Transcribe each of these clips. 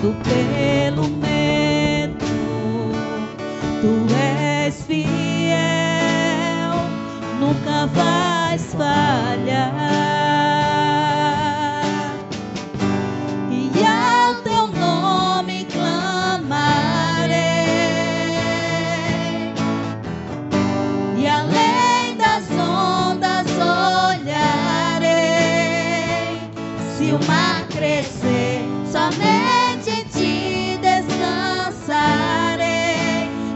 tomado pelo medo. Tu és fiel, nunca vais falhar. E ao teu nome clamarei, e além das ondas olharei. Se o mar crescer, somente em ti descansarei,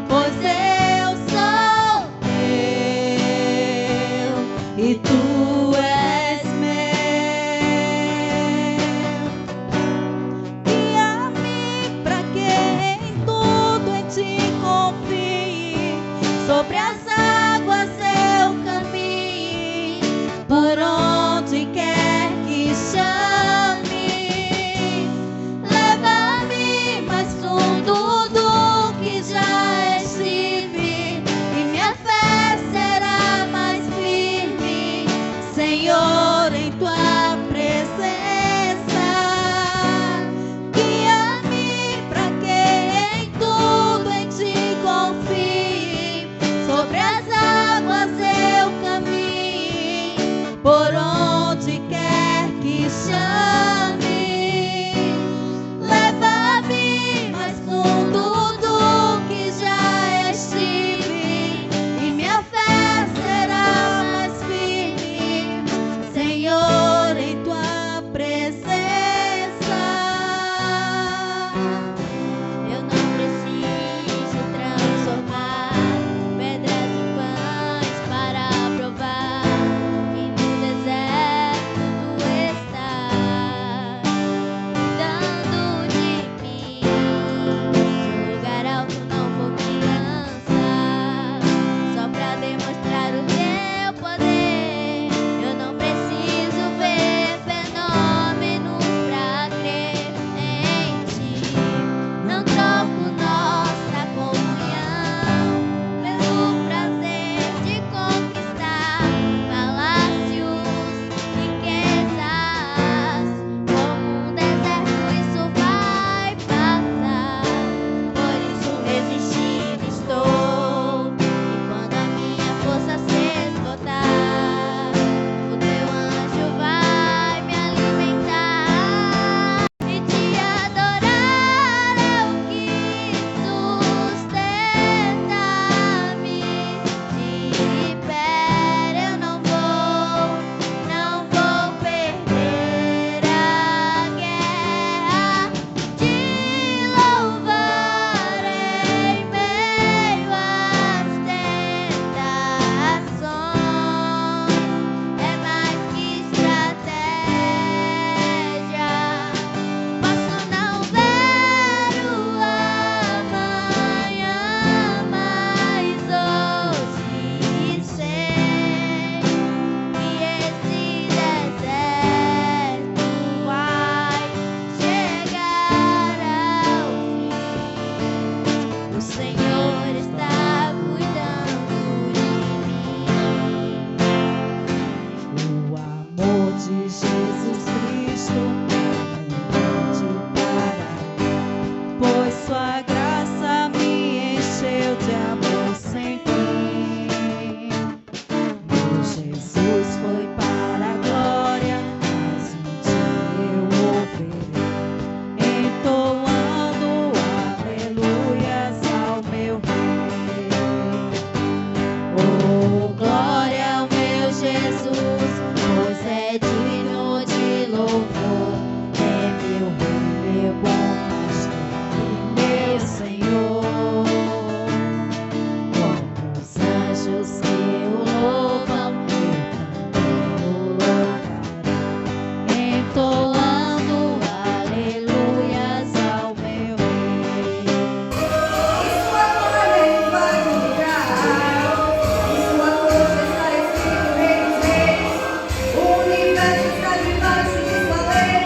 pois eu sou teu e tu és meu. Guia-me pra que em tudo em ti confie, sobre as águas eu caminhe, por onde quer que chame. Leva-me mais fundo do que já estive, e minha fé será mais firme, Senhor, em tua presença. Guia-me pra que em tudo em ti confie, sobre as águas eu caminhe, por onde quer que chame. Leva-me mais fundo do que já estive, e minha fé será mais firme, Senhor, em tua presença. Eu não preciso transformar pedras em pães para provar que no deserto tu estás cuidando de mim. De um lugar alto não vou me lançar, só pra demonstrar o teu poder. Eu não preciso ver fenômenos pra crer em ti. Não troco nossa comunhão pelo prazer de conquistar palácios, riquezas. Como um deserto isso vai passar, por isso resistindo estou. E quando a minha força se esgotar, o teu anjo vai me alimentar, e te adorar é o que sustenta-me. De pé eu não vou perder a guerra. Te louvarei em meio às tentações. É mais que estratégia, posso não ver o amanhã, mas hoje sei que esse deserto vai chegar ao fim. O Senhor está cuidando de mim. O amor de Jesus Cristo não pode parar, pois sua graça me encheu de amor sem fim. Meu Jesus foi para a glória, mas um dia eu ouvirei, entoando aleluias ao meu Rei. Oh, glória ao meu Jesus, pois é digno de louvor. É meu Rei, meu bom pastor e meu Senhor. Como os anjos que o louvam, eu também o louvarei, entoando aleluias ao meu Rei. Sua glória vai brilhar, e sua força está escrito em reis. O universo está debaixo de sua lei.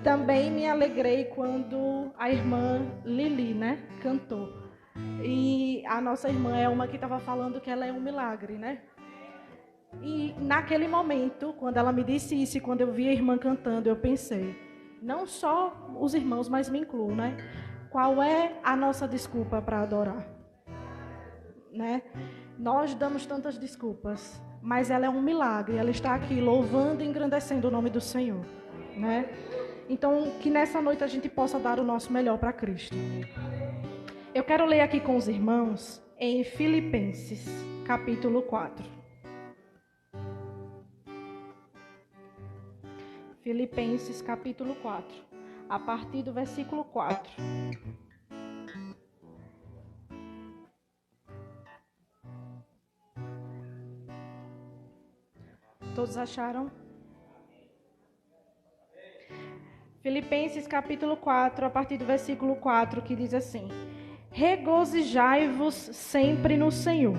Também me alegrei quando a irmã Lili, né, cantou. E a nossa irmã é uma que estava falando que ela é um milagre, né? E naquele momento, quando ela me disse isso, e quando eu vi a irmã cantando, eu pensei, não só os irmãos, mas me incluo, né? Qual é a nossa desculpa para adorar? Né? Nós damos tantas desculpas, mas ela é um milagre, ela está aqui louvando e engrandecendo o nome do Senhor, né? Então, que nessa noite a gente possa dar o nosso melhor para Cristo. Eu quero ler aqui com os irmãos em Filipenses, capítulo 4. Filipenses, capítulo 4, a partir do versículo 4. Todos acharam? Filipenses capítulo 4, a partir do versículo 4, que diz assim: regozijai-vos sempre no Senhor.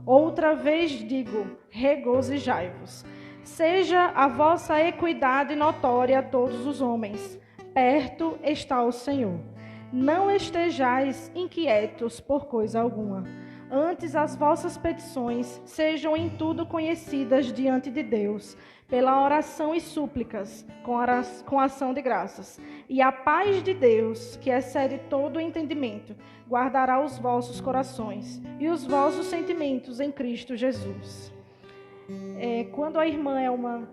Outra vez digo, regozijai-vos. Seja a vossa equidade notória a todos os homens. Perto está o Senhor. Não estejais inquietos por coisa alguma. Antes as vossas petições sejam em tudo conhecidas diante de Deus, pela oração e súplicas, com ação de graças. E a paz de Deus, que excede todo o entendimento, guardará os vossos corações e os vossos sentimentos em Cristo Jesus. Quando a irmã Elma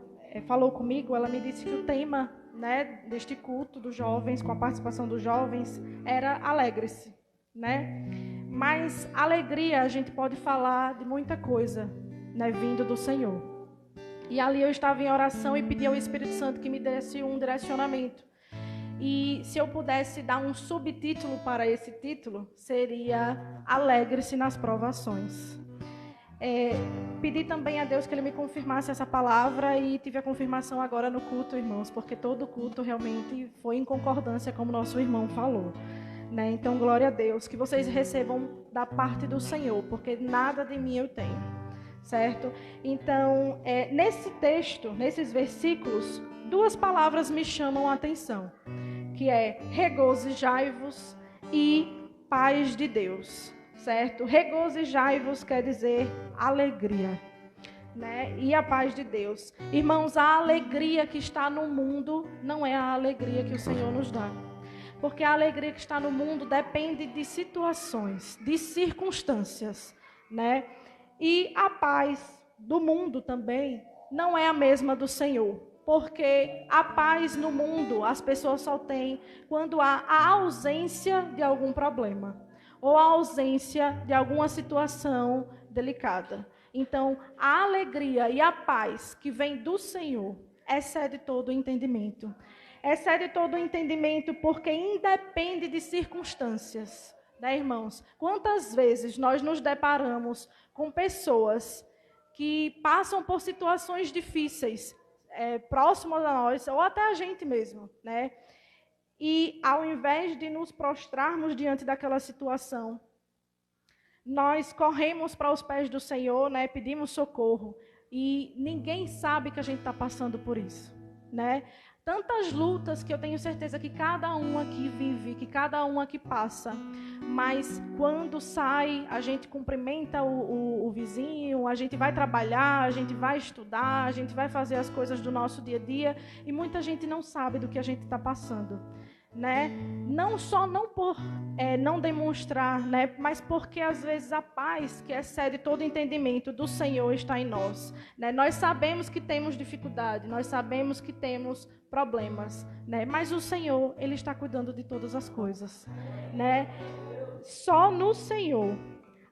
falou comigo, ela me disse que o tema, né, deste culto dos jovens, com a participação dos jovens, era alegre-se, né? Mas alegria, a gente pode falar de muita coisa, né, vindo do Senhor. E ali eu estava em oração e pedi ao Espírito Santo que me desse um direcionamento. E se eu pudesse dar um subtítulo para esse título, seria Alegre-se nas provações. Pedi também a Deus que Ele me confirmasse essa palavra e tive a confirmação agora no culto, irmãos, porque todo culto realmente foi em concordância, como nosso irmão falou. Né? Então, glória a Deus, que vocês recebam da parte do Senhor, porque nada de mim eu tenho, certo? Então, nesse texto, nesses versículos, duas palavras me chamam a atenção, que é regozijai-vos e paz de Deus, certo? Regozijai-vos quer dizer alegria, né? E a paz de Deus. Irmãos, a alegria que está no mundo não é a alegria que o Senhor nos dá. Porque a alegria que está no mundo depende de situações, de circunstâncias, né? E a paz do mundo também não é a mesma do Senhor. Porque a paz no mundo as pessoas só têm quando há a ausência de algum problema ou a ausência de alguma situação delicada. Então, a alegria e a paz que vem do Senhor excede todo o entendimento. Excede todo o entendimento porque independe de circunstâncias, né, irmãos? Quantas vezes nós nos deparamos com pessoas que passam por situações difíceis, próximas a nós, ou até a gente mesmo, né? E ao invés de nos prostrarmos diante daquela situação, nós corremos para os pés do Senhor, né? Pedimos socorro e ninguém sabe que a gente está passando por isso, né? Tantas lutas que eu tenho certeza que cada um aqui vive, que cada um aqui passa. Mas quando sai, a gente cumprimenta o vizinho, a gente vai trabalhar, a gente vai estudar, a gente vai fazer as coisas do nosso dia a dia. E muita gente não sabe do que a gente está passando, né? Não só não por não demonstrar, né? Mas porque às vezes a paz que excede todo entendimento do Senhor está em nós, né? Nós sabemos que temos dificuldade, nós sabemos que temos problemas, né? Mas o Senhor, Ele está cuidando de todas as coisas, né? Só no Senhor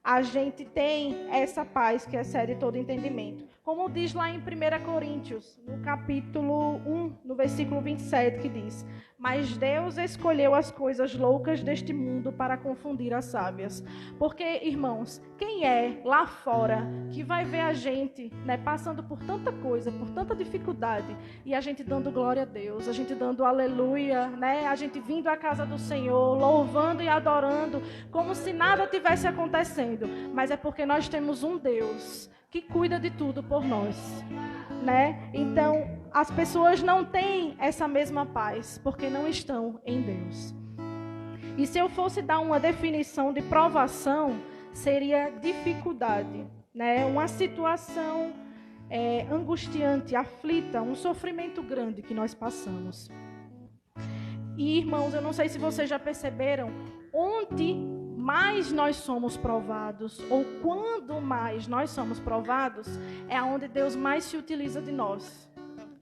a gente tem essa paz que excede todo entendimento. Como diz lá em 1 Coríntios, no capítulo 1, no versículo 27, que diz: mas Deus escolheu as coisas loucas deste mundo para confundir as sábias. Porque, irmãos, quem é lá fora que vai ver a gente, né, passando por tanta coisa, por tanta dificuldade, e a gente dando glória a Deus, a gente dando aleluia, né, a gente vindo à casa do Senhor, louvando e adorando, como se nada tivesse acontecendo. Mas é porque nós temos um Deus que cuida de tudo por nós, né? Então, as pessoas não têm essa mesma paz porque não estão em Deus. E se eu fosse dar uma definição de provação, seria dificuldade, né? Uma situação angustiante, aflita, um sofrimento grande que nós passamos. E, irmãos, eu não sei se vocês já perceberam, onde mais nós somos provados, ou quando mais nós somos provados, é onde Deus mais se utiliza de nós,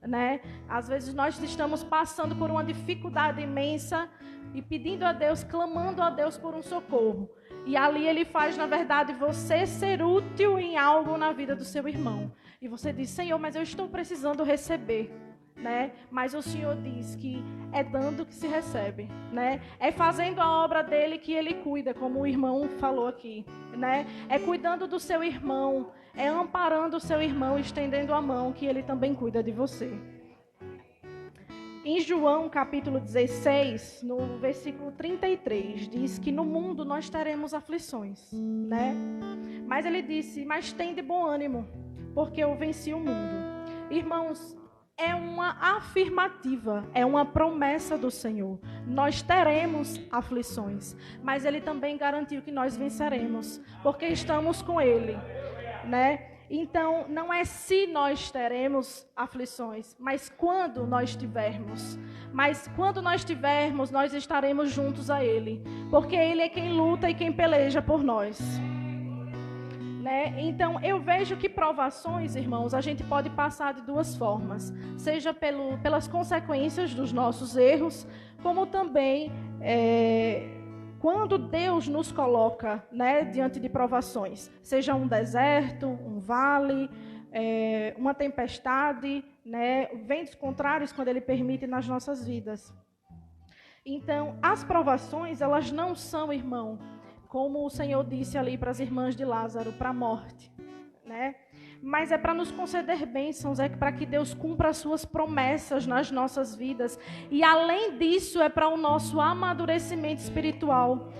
né? Às vezes nós estamos passando por uma dificuldade imensa e pedindo a Deus, clamando a Deus por um socorro. E ali Ele faz, na verdade, você ser útil em algo na vida do seu irmão. E você diz: Senhor, mas eu estou precisando receber. Né? Mas o Senhor diz que é dando que se recebe, né? É fazendo a obra dele que ele cuida, como o irmão falou aqui, né? É cuidando do seu irmão, é amparando o seu irmão, estendendo a mão, que ele também cuida de você. Em João capítulo 16, no versículo 33, diz que no mundo nós teremos aflições, né? Mas ele disse: mas tem de bom ânimo, porque eu venci o mundo. Irmãos, é uma afirmativa, é uma promessa do Senhor. Nós teremos aflições, mas Ele também garantiu que nós venceremos, porque estamos com Ele, né? Então, não é se nós teremos aflições, mas quando nós tivermos. Mas quando nós tivermos, nós estaremos juntos a Ele, porque Ele é quem luta e quem peleja por nós. Né? Então, eu vejo que provações, irmãos, a gente pode passar de duas formas. Seja pelas consequências dos nossos erros, como também quando Deus nos coloca, né, diante de provações. Seja um deserto, um vale, uma tempestade, né, ventos contrários, quando Ele permite nas nossas vidas. Então, as provações, elas não são, irmão, como o Senhor disse ali para as irmãs de Lázaro, para a morte, né? Mas é para nos conceder bênçãos, é para que Deus cumpra as suas promessas nas nossas vidas. E além disso, é para o nosso amadurecimento espiritual.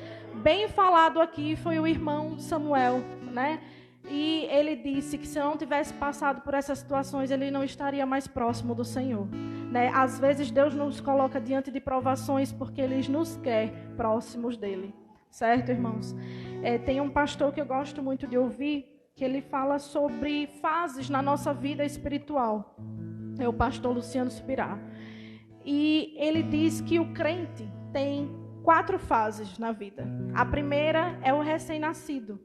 Bem falado aqui foi o irmão Samuel, né? E ele disse que se não tivesse passado por essas situações, ele não estaria mais próximo do Senhor, né? Às vezes Deus nos coloca diante de provações porque Ele nos quer próximos dEle. Certo, irmãos? Tem um pastor que eu gosto muito de ouvir, que ele fala sobre fases na nossa vida espiritual. É o pastor Luciano Subirá. E ele diz que o crente tem 4 fases na vida. A primeira é o recém-nascido,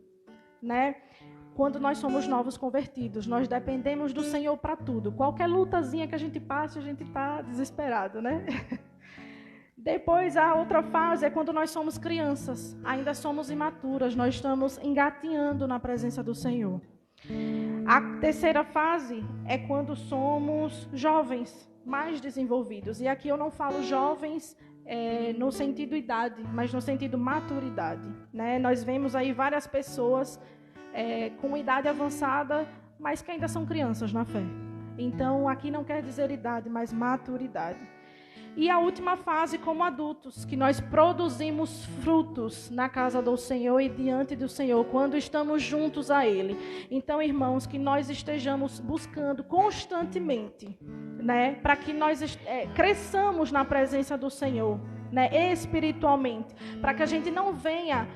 né? Quando nós somos novos convertidos, nós dependemos do Senhor para tudo. Qualquer lutazinha que a gente passe, a gente está desesperado, né? Depois, a outra fase é quando nós somos crianças, ainda somos imaturas, nós estamos engatinhando na presença do Senhor. A terceira fase é quando somos jovens, mais desenvolvidos. E aqui eu não falo jovens no sentido idade, mas no sentido maturidade, né? Nós vemos aí várias pessoas com idade avançada, mas que ainda são crianças na fé. Então, aqui não quer dizer idade, mas maturidade. E a última fase, como adultos, que nós produzimos frutos na casa do Senhor e diante do Senhor, quando estamos juntos a Ele. Então, irmãos, que nós estejamos buscando constantemente, né, para que nós cresçamos na presença do Senhor, né, espiritualmente, para que a gente não venha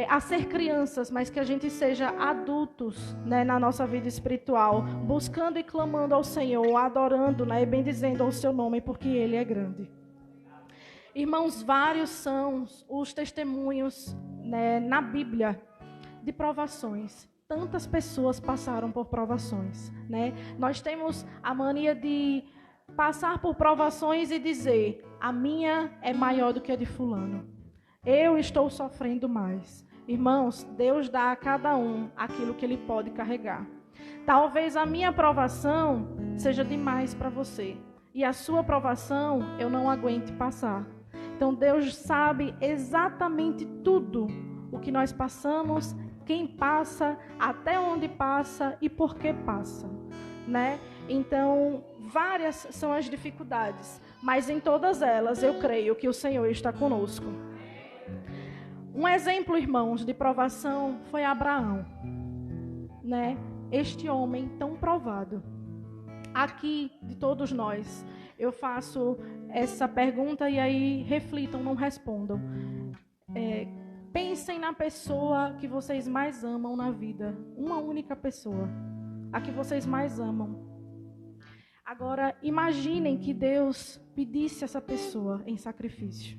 a ser crianças, mas que a gente seja adultos, né, na nossa vida espiritual, buscando e clamando ao Senhor, adorando, né, e bendizendo ao seu nome, porque Ele é grande. Irmãos, vários são os testemunhos, né, na Bíblia de provações. Tantas pessoas passaram por provações, né? Nós temos a mania de passar por provações e dizer: a minha é maior do que a de fulano. Eu estou sofrendo mais. Irmãos, Deus dá a cada um aquilo que ele pode carregar. Talvez a minha provação seja demais para você. E a sua provação eu não aguente passar. Então Deus sabe exatamente tudo o que nós passamos, quem passa, até onde passa e por que passa, né? Então, várias são as dificuldades, mas em todas elas eu creio que o Senhor está conosco. Um exemplo, irmãos, de provação foi Abraão, né? Este homem tão provado. Aqui, de todos nós, eu faço essa pergunta e aí reflitam, não respondam. Pensem na pessoa que vocês mais amam na vida. Uma única pessoa. A que vocês mais amam. Agora, imaginem que Deus pedisse essa pessoa em sacrifício.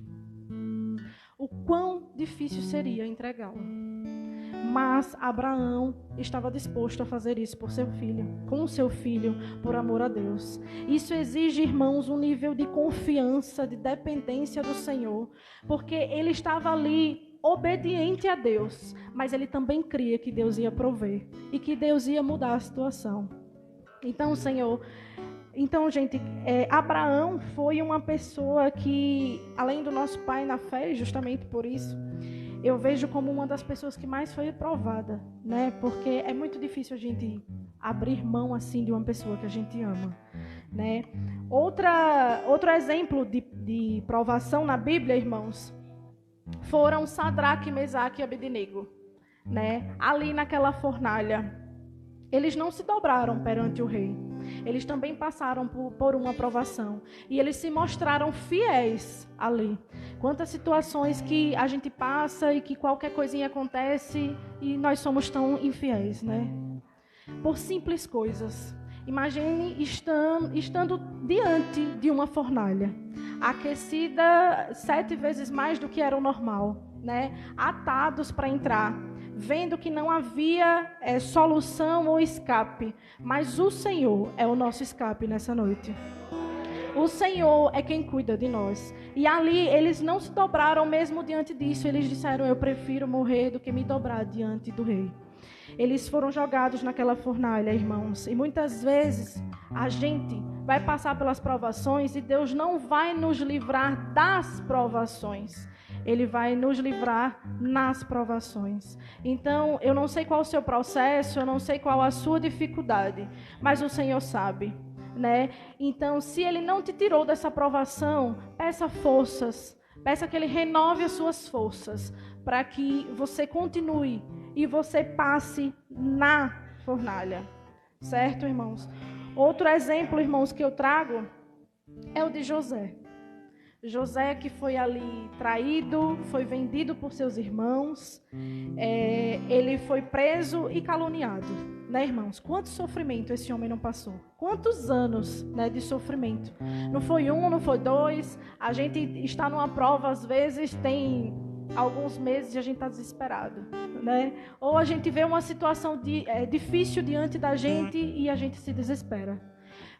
O quão difícil seria entregá-la. Mas Abraão estava disposto a fazer isso por seu filho, com o seu filho, por amor a Deus. Isso exige, irmãos, um nível de confiança, de dependência do Senhor, porque ele estava ali obediente a Deus, mas ele também cria que Deus ia prover e que Deus ia mudar a situação. Então, gente, Abraão foi uma pessoa que, além do nosso pai na fé, justamente por isso, eu vejo como uma das pessoas que mais foi provada, né? Porque é muito difícil a gente abrir mão assim de uma pessoa que a gente ama, né? Outro exemplo de provação na Bíblia, irmãos, foram Sadraque, Mesaque e Abednego, né? Ali naquela fornalha. Eles não se dobraram perante o rei. Eles também passaram por uma provação. E eles se mostraram fiéis ali. Quantas situações que a gente passa e que qualquer coisinha acontece e nós somos tão infiéis, né? Por simples coisas. Imagine estando diante de uma fornalha, aquecida 7 vezes mais do que era o normal, né? Atados para entrar, vendo que não havia solução ou escape, mas o Senhor é o nosso escape nessa noite. O Senhor é quem cuida de nós. E ali eles não se dobraram mesmo diante disso. Eles disseram, eu prefiro morrer do que me dobrar diante do rei. Eles foram jogados naquela fornalha, irmãos. E muitas vezes a gente vai passar pelas provações e Deus não vai nos livrar das provações. Ele vai nos livrar nas provações. Então, eu não sei qual o seu processo, eu não sei qual a sua dificuldade, mas o Senhor sabe, né? Então, se Ele não te tirou dessa provação, peça forças, peça que Ele renove as suas forças, para que você continue e você passe na fornalha, certo, irmãos? Outro exemplo, irmãos, que eu trago é o de José. José que foi ali traído, foi vendido por seus irmãos, ele foi preso e caluniado, né, irmãos? Quanto sofrimento esse homem não passou? Quantos anos, né, de sofrimento? Não foi 1, não foi 2, a gente está numa prova, às vezes tem alguns meses e a gente está desesperado, né? Ou a gente vê uma situação difícil diante da gente e a gente se desespera.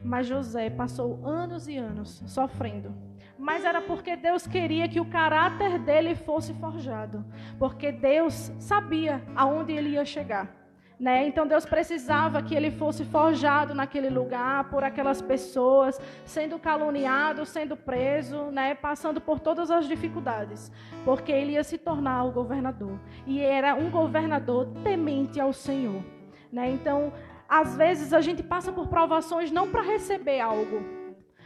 Mas José passou anos e anos sofrendo. Mas era porque Deus queria que o caráter dele fosse forjado. Porque Deus sabia aonde ele ia chegar, né? Então Deus precisava que ele fosse forjado naquele lugar, por aquelas pessoas, sendo caluniado, sendo preso, né? Passando por todas as dificuldades. Porque ele ia se tornar o governador. E era um governador temente ao Senhor, né? Então, às vezes a gente passa por provações não para receber algo,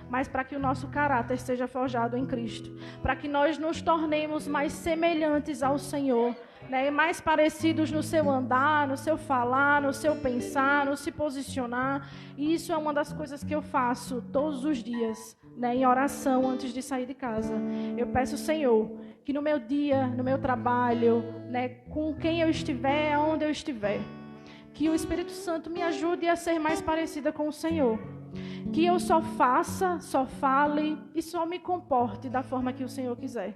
mas para que o nosso caráter seja forjado em Cristo, para que nós nos tornemos mais semelhantes ao Senhor, né? Mais parecidos no seu andar, no seu falar, no seu pensar, no se posicionar. E isso é uma das coisas que eu faço todos os dias, né? Em oração antes de sair de casa. Eu peço ao Senhor que no meu dia, no meu trabalho, né? Com quem eu estiver, aonde eu estiver, que o Espírito Santo me ajude a ser mais parecida com o Senhor. Que eu só faça, só fale e só me comporte da forma que o Senhor quiser,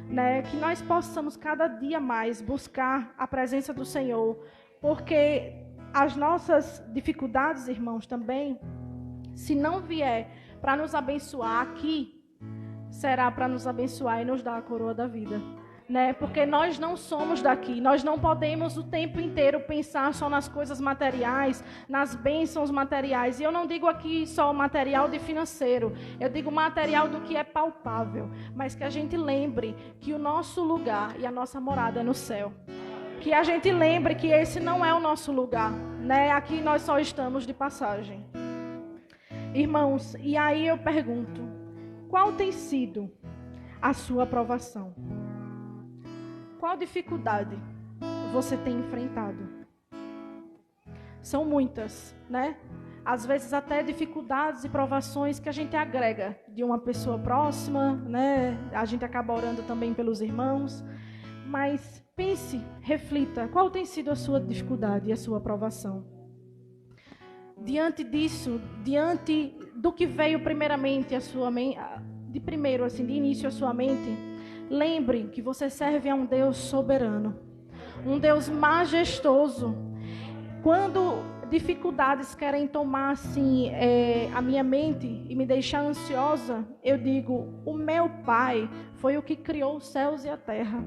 né? Que nós possamos cada dia mais buscar a presença do Senhor, porque as nossas dificuldades, irmãos, também, se não vier para nos abençoar aqui, será para nos abençoar e nos dar a coroa da vida, né? Porque nós não somos daqui, nós não podemos o tempo inteiro pensar só nas coisas materiais, nas bênçãos materiais. E eu não digo aqui só o material de financeiro, eu digo material do que é palpável, mas que a gente lembre que o nosso lugar e a nossa morada é no céu. Que a gente lembre que esse não é o nosso lugar, né? Aqui nós só estamos de passagem. Irmãos, e aí eu pergunto, qual tem sido a sua provação? Qual dificuldade você tem enfrentado? São muitas, né? Às vezes até dificuldades e provações que a gente agrega de uma pessoa próxima, né? A gente acaba orando também pelos irmãos. Mas pense, reflita, qual tem sido a sua dificuldade e a sua provação? Diante disso, diante do que veio primeiramente à sua mente, de início à sua mente, lembre que você serve a um Deus soberano, um Deus majestoso. Quando dificuldades querem tomar assim, a minha mente e me deixar ansiosa, eu digo, o meu Pai foi o que criou os céus e a terra.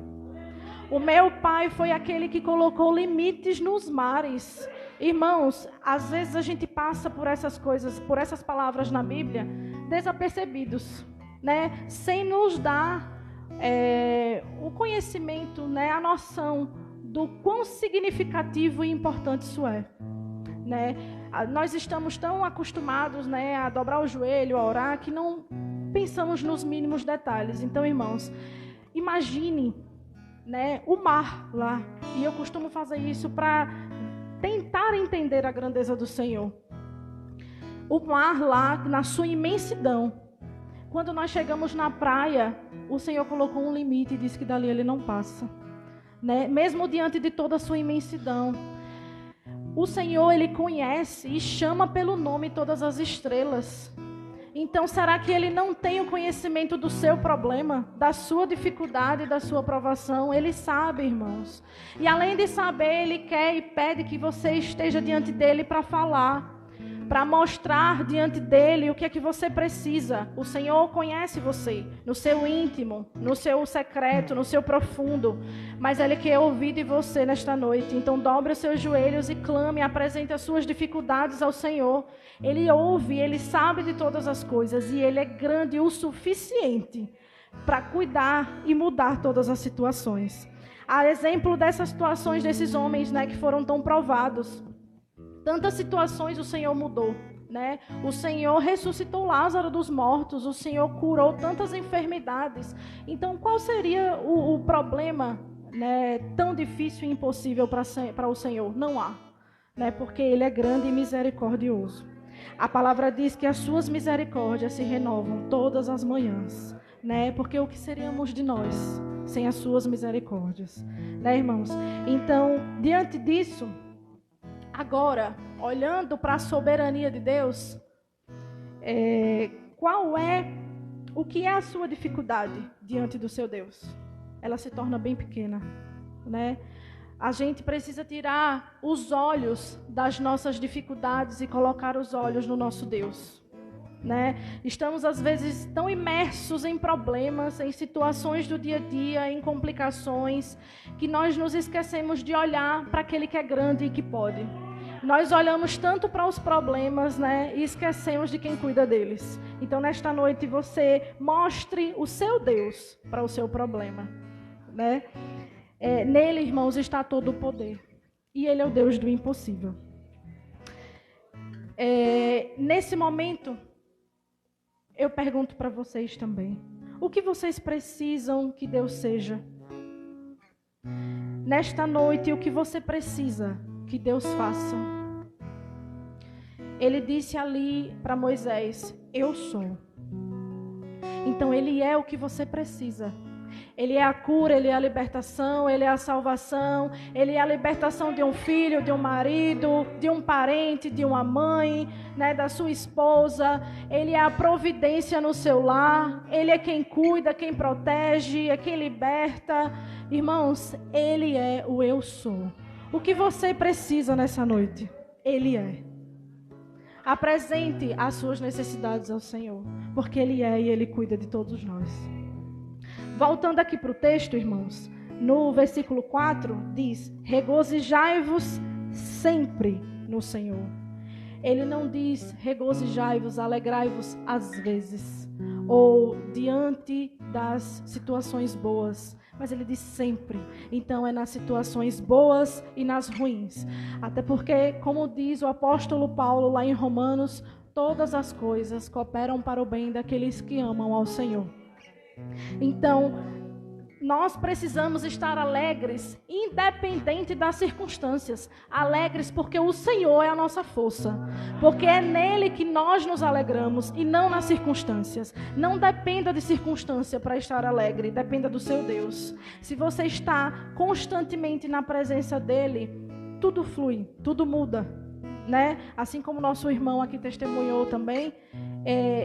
O meu Pai foi aquele que colocou limites nos mares. Irmãos, às vezes a gente passa por essas coisas, por essas palavras na Bíblia, desapercebidos, né? Sem nos dar o conhecimento, né? A noção do quão significativo e importante isso é, né? Nós estamos tão acostumados, né, a dobrar o joelho, a orar, que não pensamos nos mínimos detalhes. Então, irmãos, imagine, né, o mar lá. E eu costumo fazer isso para tentar entender a grandeza do Senhor. O mar lá, na sua imensidão. Quando nós chegamos na praia, o Senhor colocou um limite e disse que dali ele não passa, né? Mesmo diante de toda a sua imensidão. O Senhor, ele conhece e chama pelo nome todas as estrelas. Então, será que ele não tem o conhecimento do seu problema, da sua dificuldade, da sua provação? Ele sabe, irmãos. E além de saber, ele quer e pede que você esteja diante dele para falar, para mostrar diante dele o que é que você precisa. O Senhor conhece você, no seu íntimo, no seu secreto, no seu profundo. Mas ele quer ouvir de você nesta noite. Então, dobre os seus joelhos e clame, apresente as suas dificuldades ao Senhor. Ele ouve, ele sabe de todas as coisas e ele é grande o suficiente para cuidar e mudar todas as situações. A exemplo dessas situações desses homens, né, que foram tão provados. Tantas situações o Senhor mudou, né? O Senhor ressuscitou Lázaro dos mortos, o Senhor curou tantas enfermidades. Então, qual seria o problema, né, tão difícil e impossível para o Senhor? Não há, né? Porque Ele é grande e misericordioso. A palavra diz que as suas misericórdias se renovam todas as manhãs, né? Porque o que seríamos de nós sem as suas misericórdias, né, irmãos? Então, diante disso, agora, olhando para a soberania de Deus, o que é a sua dificuldade diante do seu Deus? Ela se torna bem pequena, né? A gente precisa tirar os olhos das nossas dificuldades e colocar os olhos no nosso Deus, né? Estamos às vezes tão imersos em problemas, em situações do dia a dia, em complicações, que nós nos esquecemos de olhar para aquele que é grande e que pode. Nós olhamos tanto para os problemas, né, e esquecemos de quem cuida deles. Então, nesta noite, você mostre o seu Deus para o seu problema, né? Nele, irmãos, está todo o poder. E Ele é o Deus do impossível. Nesse momento, eu pergunto para vocês também. O que vocês precisam que Deus seja? Nesta noite, o que você precisa que Deus faça? Ele disse ali para Moisés, eu sou. Então Ele é o que você precisa. Ele é a cura, Ele é a libertação, Ele é a salvação, Ele é a libertação de um filho, de um marido, de um parente, de uma mãe, né, da sua esposa. Ele é a providência no seu lar, Ele é quem cuida, quem protege, é quem liberta. Irmãos, Ele é o eu sou. O que você precisa nessa noite? Ele é. Apresente as suas necessidades ao Senhor, porque Ele é e Ele cuida de todos nós. Voltando aqui para o texto, irmãos, no versículo 4 diz: regozijai-vos sempre no Senhor. Ele não diz regozijai-vos, alegrai-vos às vezes, ou diante das situações boas, mas ele diz sempre. Então é nas situações boas e nas ruins. Até porque, como diz o apóstolo Paulo lá em Romanos, todas as coisas cooperam para o bem daqueles que amam ao Senhor. Então, nós precisamos estar alegres, independente das circunstâncias. Alegres porque o Senhor é a nossa força. Porque é nele que nós nos alegramos e não nas circunstâncias. Não dependa de circunstância para estar alegre, dependa do seu Deus. Se você está constantemente na presença dele, tudo flui, tudo muda, né? Assim como nosso irmão aqui testemunhou também,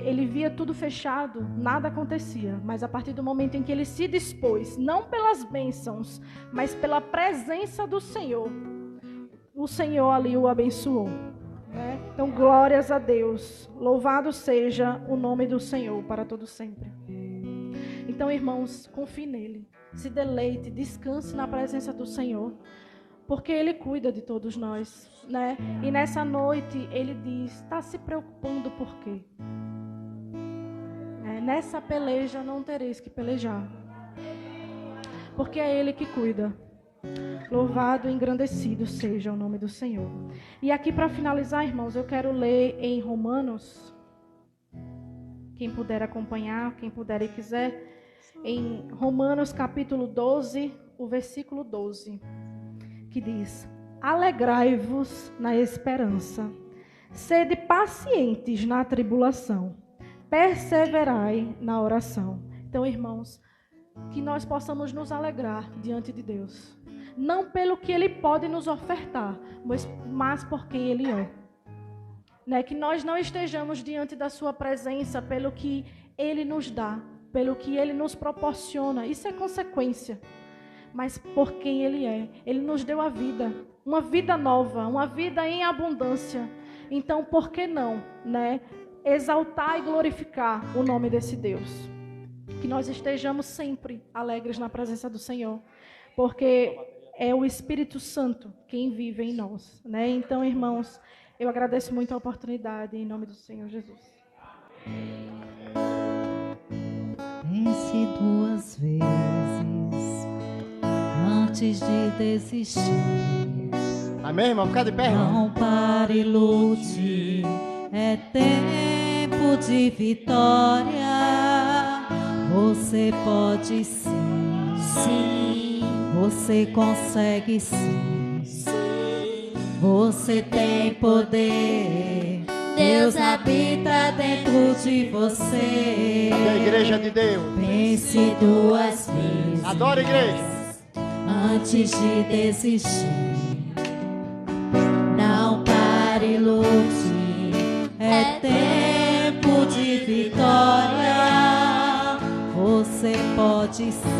ele via tudo fechado, nada acontecia. Mas a partir do momento em que ele se dispôs, não pelas bênçãos, mas pela presença do Senhor, o Senhor ali o abençoou, né? Então, glórias a Deus. Louvado seja o nome do Senhor para todo sempre. Então, irmãos, confie nele, se deleite, descanse na presença do Senhor, porque ele cuida de todos nós, né? E nessa noite ele diz: está se preocupando por quê? Nessa peleja não tereis que pelejar, porque é ele que cuida. Louvado e engrandecido seja o nome do Senhor. E aqui para finalizar, irmãos, eu quero ler em Romanos, quem puder acompanhar, quem puder e quiser, em Romanos capítulo 12, o versículo 12, que diz: alegrai-vos na esperança, sede pacientes na tribulação, perseverai na oração. Então, irmãos, que nós possamos nos alegrar diante de Deus, não pelo que Ele pode nos ofertar, mas por quem Ele é, né? Que nós não estejamos diante da Sua presença pelo que Ele nos dá, pelo que Ele nos proporciona, isso é consequência, mas por quem Ele é. Ele nos deu a vida, uma vida nova, uma vida em abundância. Então, por que não, né? Exaltar e glorificar o nome desse Deus. Que nós estejamos sempre alegres na presença do Senhor, porque é o Espírito Santo quem vive em nós, né? Então, irmãos, eu agradeço muito a oportunidade em nome do Senhor Jesus. Pense 2 vezes antes de desistir. Amém, irmão? Fica de pé, irmão. Não pare, lute. É tempo de vitória. Você pode sim. Sim. Você consegue sim. Sim. Você tem poder. Deus habita dentro de você. Cadê a igreja de Deus? Pense 2 vezes. Adora a igreja. Antes de desistir. Não pare, lute. É tempo de vitória. Você pode sim.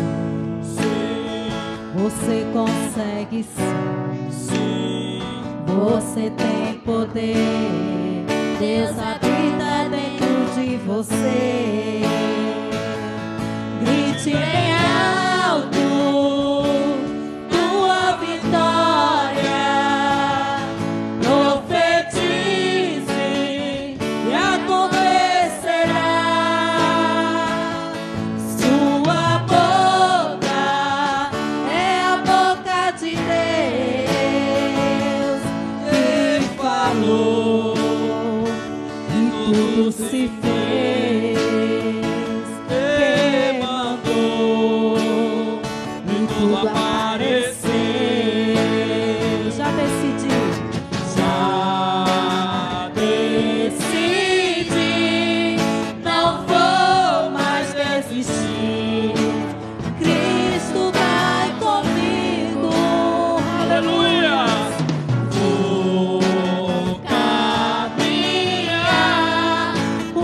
Você consegue sim. Você tem poder. Deus habita dentro de você. Grite bem alto tua vitória. Profetize e acontecerá. Sua boca é a boca de Deus. Ele falou e tudo se fez. Ele mandou e tudo apareceu. Já decidi. Já decidi. Não vou mais desistir. Cristo vai comigo. Aleluia. Vou caminhar o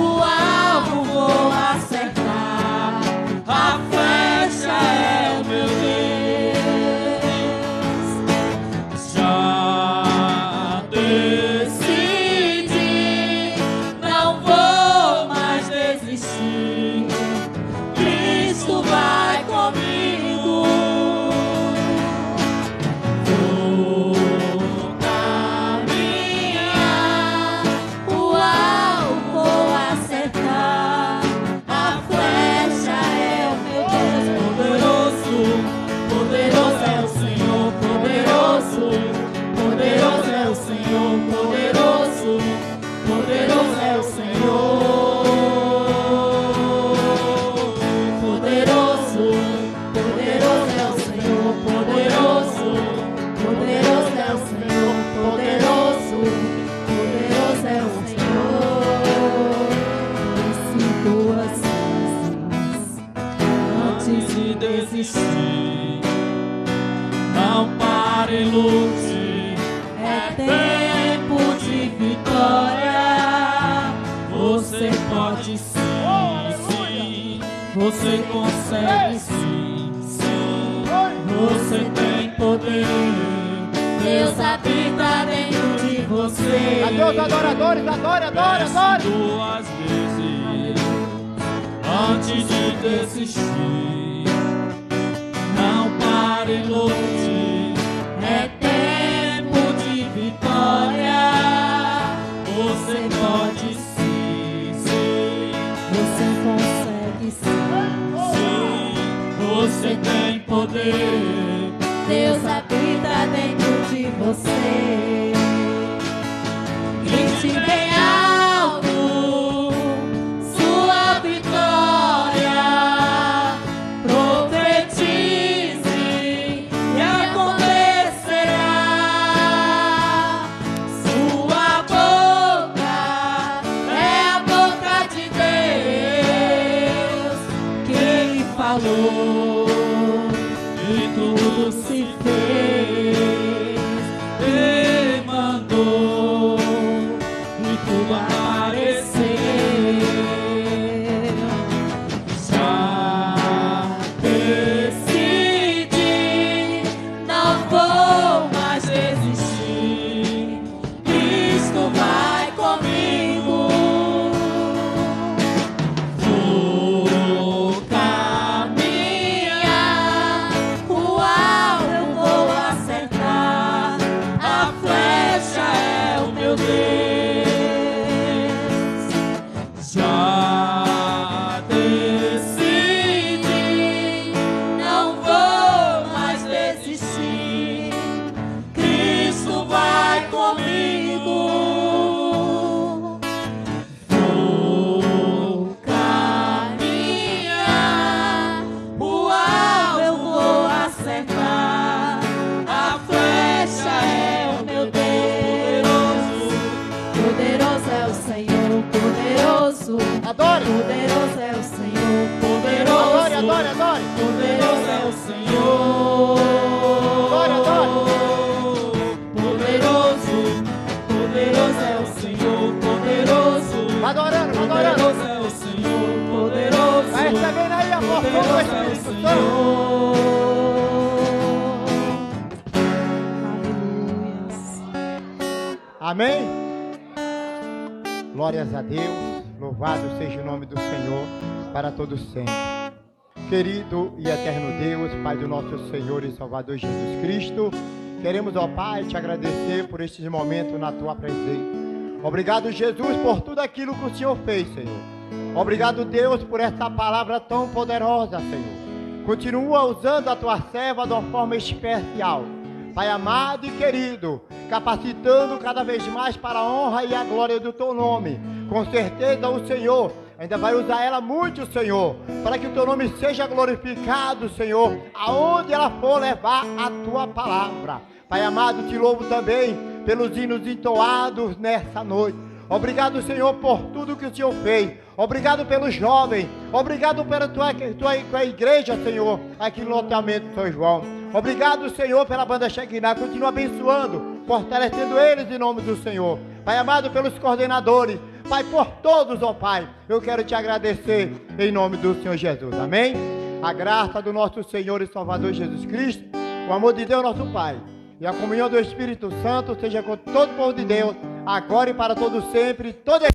desistir. Não pare, lute, é tempo de vitória. Você pode sim, sim, você consegue sim, sim. Você tem poder, Deus habita dentro de você. Adeus, adoradores, adore, adore, adore. Duas vezes antes de desistir. Não pare, lute, é tempo de vitória. Você pode sim, sim, Você consegue sim. sim. Você tem poder, Deus habita dentro de você. grite bem alto sua vitória. Profetize e acontecerá. Sua boca é a boca de Deus. Quem falou e tudo se fez, e mandou e tudo apareceu. Já decidi, não vou mais desistir. Cristo vai comigo. Vou caminhar, o alvo eu vou acertar. A flecha é o meu Deus. Já decidi, não vou mais desistir. Cristo vai comigo. Vou caminhar, o alvo eu vou acertar. A flecha é o meu Deus. Poderoso é o Senhor, poderoso. Adore. Poderoso é o Senhor, poderoso. Adore, adore, adore. Poderoso é o Senhor. Adore, adore. Poderoso, poderoso é o Senhor, poderoso. Vai adorando, vai adorando. Poderoso é o Senhor, poderoso. Vai recebendo aí a porção do Poderoso é o Espírito Santo. Aleluia. Amém? Glórias a Deus. Louvado seja o nome do Senhor para todos sempre. Querido e eterno Deus, Pai do nosso Senhor e Salvador Jesus Cristo, queremos, ó Pai, te agradecer por estes momentos na tua presença. Obrigado, Jesus, por tudo aquilo que o Senhor fez, Senhor. Obrigado, Deus, por essa palavra tão poderosa, Senhor. Continua usando a tua serva de uma forma especial. Pai amado e querido, capacitando cada vez mais para a honra e a glória do teu nome. Com certeza o Senhor ainda vai usar ela muito, Senhor, para que o teu nome seja glorificado, Senhor, aonde ela for levar a tua palavra. Pai amado, te louvo também pelos hinos entoados nessa noite. Obrigado, Senhor, por tudo que o Senhor fez. Obrigado pelos jovens. Obrigado pela tua igreja, Senhor, aqui no loteamento São João. Obrigado, Senhor, pela banda Shekinah. Continua abençoando, fortalecendo eles em nome do Senhor. Pai amado, pelos coordenadores. Pai, por todos, ó Pai, eu quero te agradecer em nome do Senhor Jesus. Amém? A graça do nosso Senhor e Salvador Jesus Cristo, o amor de Deus, nosso Pai, e a comunhão do Espírito Santo seja com todo o povo de Deus, agora e para todo sempre. Toda